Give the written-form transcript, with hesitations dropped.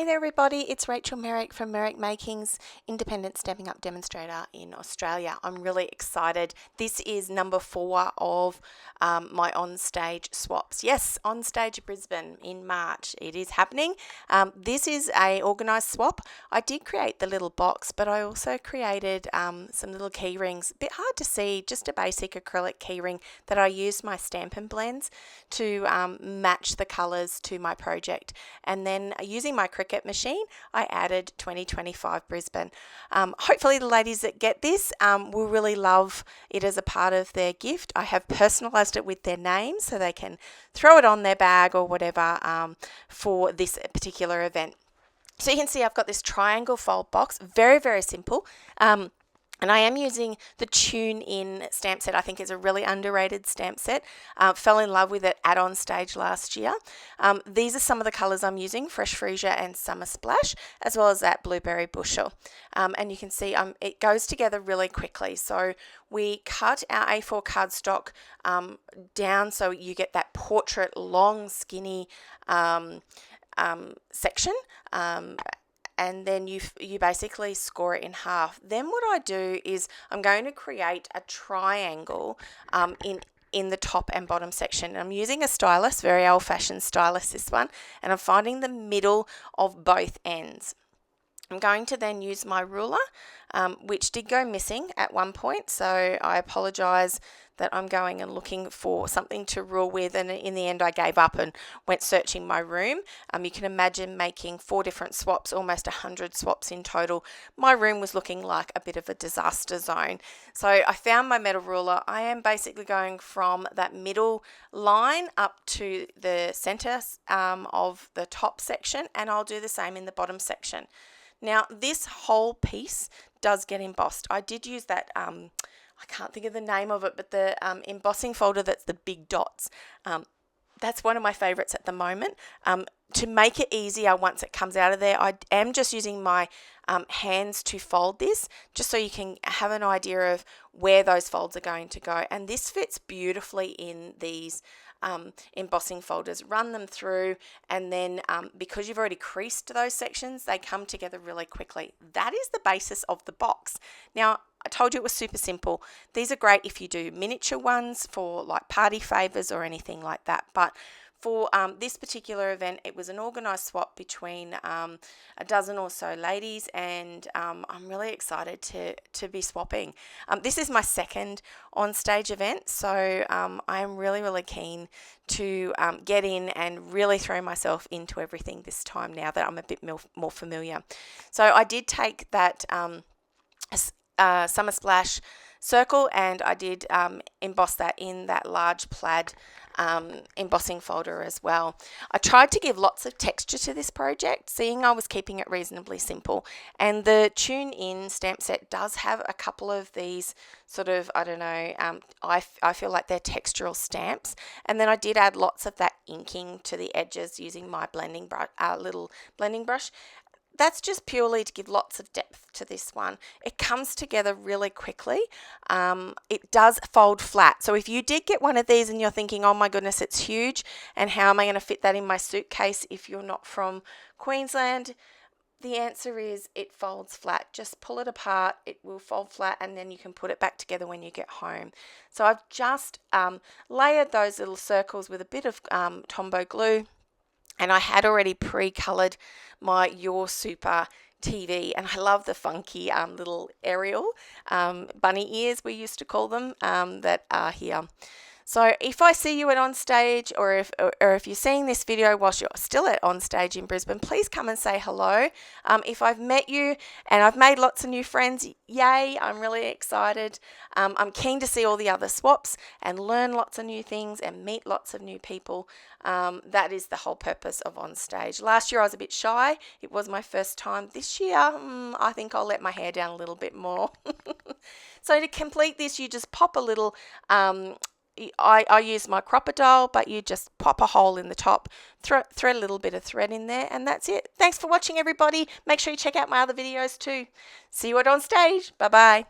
Hey there everybody, it's Rachael Merrick from Merrick Makings, independent Stampin' Up demonstrator in Australia. I'm really excited. This is number 4 of my OnStage swaps. Yes, OnStage Brisbane in March. It is happening. This is a organised swap. I did create the little box, but I also created some little key rings. A bit hard to see, just a basic acrylic key ring that I used my Stampin' blends to match the colours to my project. And then using my Cricut machine, I added 2025 Brisbane. Hopefully the ladies that get this will really love it as a part of their gift. I have personalised it with their name so they can throw it on their bag or whatever for this particular event. So you can see I've got this triangle fold box, very, very simple. And I am using the Tune In stamp set. I think it's a really underrated stamp set. Fell in love with it at OnStage last year. These are some of the colours I'm using, Fresh Freesia and Summer Splash, as well as that Blueberry Bushel. And you can see it goes together really quickly. So we cut our A4 cardstock down so you get that portrait, long, skinny section. And then you basically score it in half. Then what I do is I'm going to create a triangle in the top and bottom section. I'm using a stylus, very old-fashioned stylus this one, and I'm finding the middle of both ends. I'm going to then use my ruler, which did go missing at one point, so I apologise that I'm going and looking for something to rule with, and in the end I gave up and went searching my room. You can imagine making 4 different swaps, almost 100 swaps in total. My room was looking like a bit of a disaster zone. So I found my metal ruler. I am basically going from that middle line up to the centre of the top section, and I'll do the same in the bottom section. Now this whole piece does get embossed. I did use that, I can't think of the name of it, but the embossing folder that's the big dots. That's one of my favourites at the moment. To make it easier once it comes out of there, I am just using my hands to fold this, just so you can have an idea of where those folds are going to go. And this fits beautifully in these embossing folders. Run them through, and then because you've already creased those sections, they come together really quickly. That is the basis of the box. Now, I told you it was super simple. These are great if you do miniature ones for like party favors or anything like that. But for this particular event, it was an organised swap between a dozen or so ladies, and I'm really excited to be swapping. This is my second OnStage event, so I am really, really keen to get in and really throw myself into everything this time now that I'm a bit more familiar. So I did take that Summer Splash circle, and I did emboss that in that large plaid embossing folder as well. I tried to give lots of texture to this project, seeing I was keeping it reasonably simple, and the Tune In stamp set does have a couple of these sort of, I don't know, I feel like they're textural stamps, and then I did add lots of that inking to the edges using my blending brush, little blending brush. That's just purely to give lots of depth to this one. It comes together really quickly. It does fold flat. So if you did get one of these and you're thinking, oh my goodness, it's huge, and how am I going to fit that in my suitcase if you're not from Queensland? The answer is it folds flat. Just pull it apart, it will fold flat, and then you can put it back together when you get home. So I've just layered those little circles with a bit of Tombow glue. And I had already pre-coloured my Your Super TV, and I love the funky little Ariel bunny ears, we used to call them, that are here. So if I see you at OnStage, or if you're seeing this video whilst you're still at OnStage in Brisbane, please come and say hello. If I've met you and I've made lots of new friends, yay, I'm really excited. I'm keen to see all the other swaps and learn lots of new things and meet lots of new people. That is the whole purpose of OnStage. Last year I was a bit shy. It was my first time. This year, I think I'll let my hair down a little bit more. So to complete this, you just pop a little... I use my crocodile, but you just pop a hole in the top, thread a little bit of thread in there, and that's it. Thanks for watching, everybody. Make sure you check out my other videos too. See you at OnStage. Bye-bye.